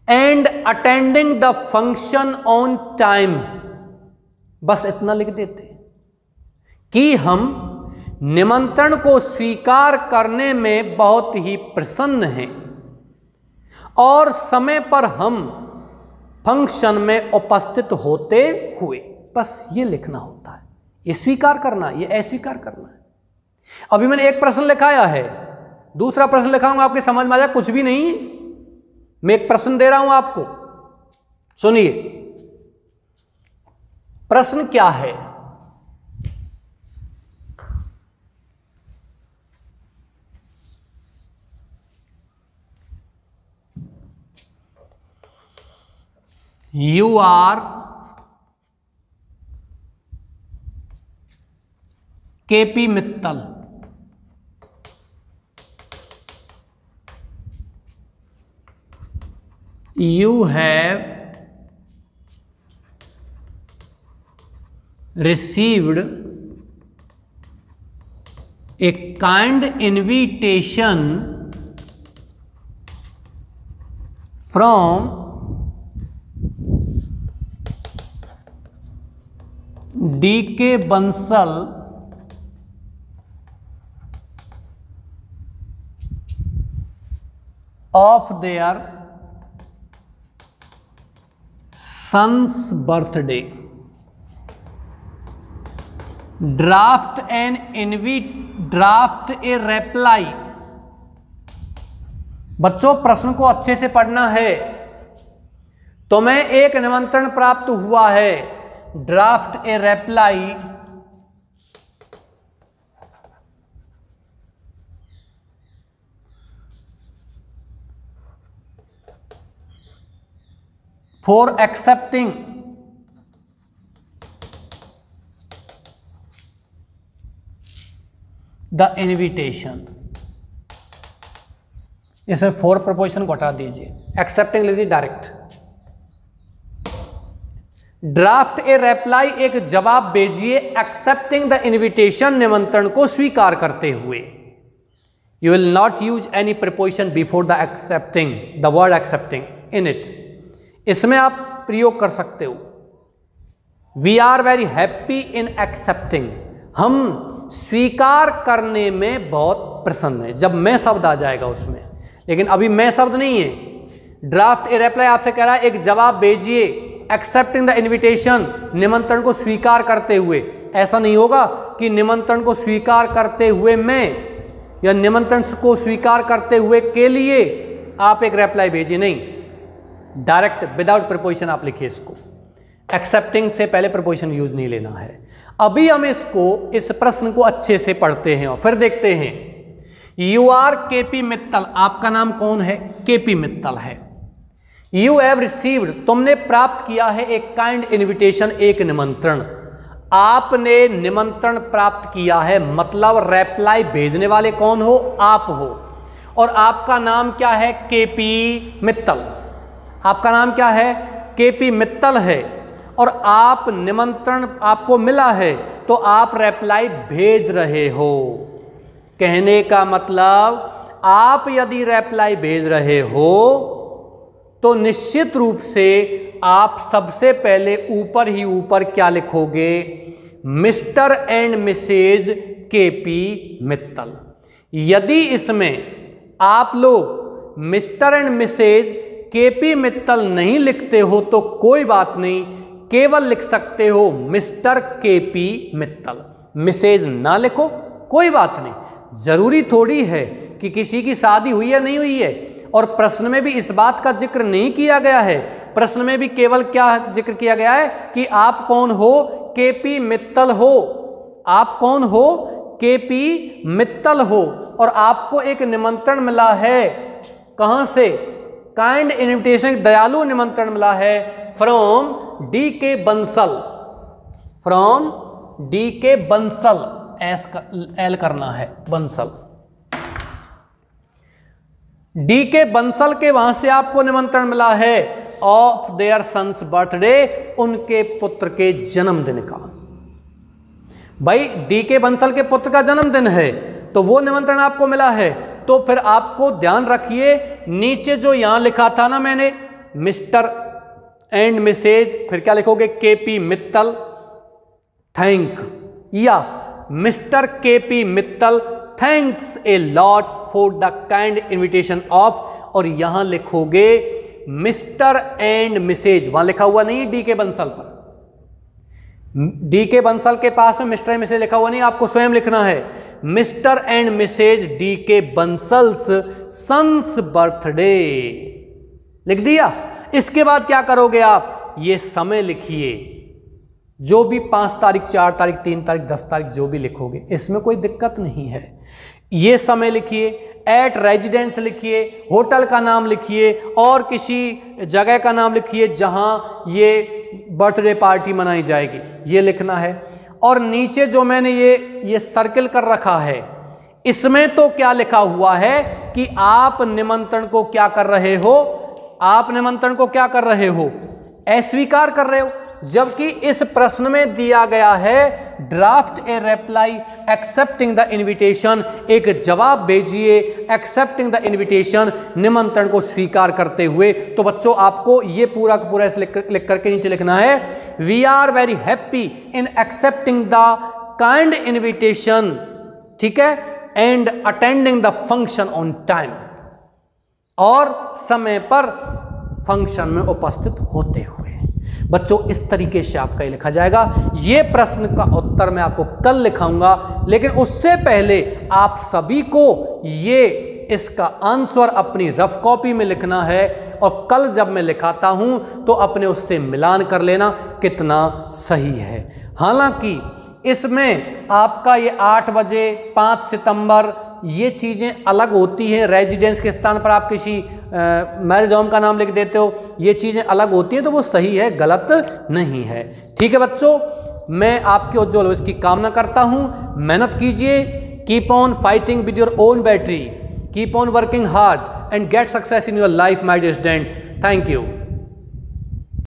and attending the function on time. बस इतना लिख देते कि हम निमंत्रण को स्वीकार करने में बहुत ही प्रसन्न हैं और समय पर हम फंक्शन में उपस्थित होते हुए। बस ये लिखना होता है, ये स्वीकार करना, ये अस्वीकार करना है। अभी मैंने एक प्रश्न लिखाया है, दूसरा प्रश्न लिखाऊंगा, आपके समझ में आ जाए कुछ भी नहीं। मैं एक प्रश्न दे रहा हूं आपको, सुनिए। प्रश्न क्या है? You are KP Mittal. You have received a kind invitation from DK Bansal of their son's birthday. Draft a reply. बच्चों प्रश्न को अच्छे से पढ़ना है। तुम्हें एक निमंत्रण प्राप्त हुआ है, draft A reply for accepting the invitation. इसमें फॉर प्रपोजिशन को हटा दीजिए, एक्सेप्टिंग लीजिए डायरेक्ट। ड्राफ्ट ए रिप्लाई एक जवाब भेजिए, एक्सेप्टिंग द इनविटेशन निमंत्रण को स्वीकार करते हुए। You will not use any preposition before the accepting, the word accepting in it. इसमें आप प्रयोग कर सकते हो we are very happy in accepting, हम स्वीकार करने में बहुत प्रसन्न है, जब मैं शब्द आ जाएगा उसमें। लेकिन अभी मैं शब्द नहीं है। ड्राफ्ट ए रिप्लाई आपसे कह रहा है एक जवाब भेजिए, एक्सेप्टिंग द इनविटेशन निमंत्रण को स्वीकार करते हुए। ऐसा नहीं होगा कि निमंत्रण को स्वीकार करते हुए मैं, या निमंत्रण को स्वीकार करते हुए के लिए आप एक रिप्लाई भेजिए, नहीं, डायरेक्ट विदाउट प्रपोजिशन आप लिखिए इसको। एक्सेप्टिंग से पहले प्रपोजिशन यूज नहीं लेना है। अभी हम इस प्रश्न को अच्छे से पढ़ते हैं और फिर देखते हैं। यू आर केपी मित्तल, आपका नाम कौन है? केपी मित्तल है। यू हैव रिसीव्ड, तुमने प्राप्त किया है एक काइंड इनविटेशन, एक निमंत्रण। आपने निमंत्रण प्राप्त किया है, मतलब रिप्लाई भेजने वाले कौन हो? आप हो। और आपका नाम क्या है? केपी मित्तल। आपका नाम क्या है? केपी मित्तल है। और आप निमंत्रण आपको मिला है तो आप रिप्लाई भेज रहे हो। कहने का मतलब आप यदि रिप्लाई भेज रहे हो तो निश्चित रूप से आप सबसे पहले ऊपर ही ऊपर क्या लिखोगे? Mr and Mrs KP Mittal. यदि इसमें आप लोग Mr and Mrs KP Mittal नहीं लिखते हो तो कोई बात नहीं, केवल लिख सकते हो मिस्टर केपी मित्तल। मिसेज ना लिखो, कोई बात नहीं। जरूरी थोड़ी है कि किसी की शादी हुई है नहीं हुई है। और प्रश्न में भी इस बात का जिक्र नहीं किया गया है। प्रश्न में भी केवल क्या जिक्र किया गया है कि आप कौन हो? केपी मित्तल हो। आप कौन हो? केपी मित्तल हो। और आपको एक निमंत्रण मिला है, कहां से? काइंड इनविटेशन, दयालु निमंत्रण मिला है from DK Bansal. From DK Bansal, L करना है, बंसल। DK बंसल के वहां से आपको निमंत्रण मिला है ऑफ देयर सन्स बर्थडे, उनके पुत्र के जन्मदिन का। भाई DK बंसल के पुत्र का जन्मदिन है तो वो निमंत्रण आपको मिला है। तो फिर आपको ध्यान रखिए, नीचे जो यहां लिखा था ना मैंने, मिस्टर एंड मिसेज, फिर क्या लिखोगे? केपी मित्तल थैंक, या mister KP Mittal thanks a lot for the kind invitation of, और यहां लिखोगे मिस्टर एंड मिसेज, वहां लिखा हुआ नहीं डी के बंसल पर, डी के बंसल के पास में मिस्टर एंड मिसेज लिखा हुआ नहीं, आपको स्वयं लिखना है मिस्टर एंड मिसेज डी के बंसल्स सन्स बर्थडे, लिख दिया। इसके बाद क्या करोगे आप, ये समय लिखिए, जो भी 5 तारीख 4 तारीख 3 तारीख 10 तारीख जो भी लिखोगे इसमें कोई दिक्कत नहीं है। ये समय लिखिए, एट रेजिडेंस लिखिए, होटल का नाम लिखिए और किसी जगह का नाम लिखिए जहां ये बर्थडे पार्टी मनाई जाएगी, ये लिखना है। और नीचे जो मैंने ये सर्कल कर रखा है, इसमें तो क्या लिखा हुआ है कि आप निमंत्रण को क्या कर रहे हो, आप निमंत्रण को क्या कर रहे हो, अस्वीकार कर रहे हो। जबकि इस प्रश्न में दिया गया है draft A reply accepting the invitation, एक जवाब भेजिए एक्सेप्टिंग द इनविटेशन, निमंत्रण को स्वीकार करते हुए। तो बच्चों आपको ये पूरा का पूरा लिख करके नीचे लिखना है, we are very happy in accepting the kind invitation, ठीक है, and attending the function on time, और समय पर फंक्शन में उपस्थित होते हुए। बच्चों इस तरीके से आपका ये लिखा जाएगा। ये प्रश्न का उत्तर मैं आपको कल लिखाऊंगा, लेकिन उससे पहले आप सभी को ये इसका आंसर अपनी रफ कॉपी में लिखना है, और कल जब मैं लिखाता हूं तो अपने उससे मिलान कर लेना कितना सही है। हालांकि इसमें आपका ये 8 बजे 5 सितंबर ये चीज़ें अलग होती हैं, रेजिडेंस के स्थान पर आप किसी मैरिज होम का नाम लिख देते हो, ये चीज़ें अलग होती हैं, तो वो सही है, गलत नहीं है। ठीक है बच्चों, मैं आपके उज्ज्वल भविष्य की कामना करता हूँ। मेहनत कीजिए, keep on fighting with your own battery, keep on working hard and get success in your life my dear students. Thank you.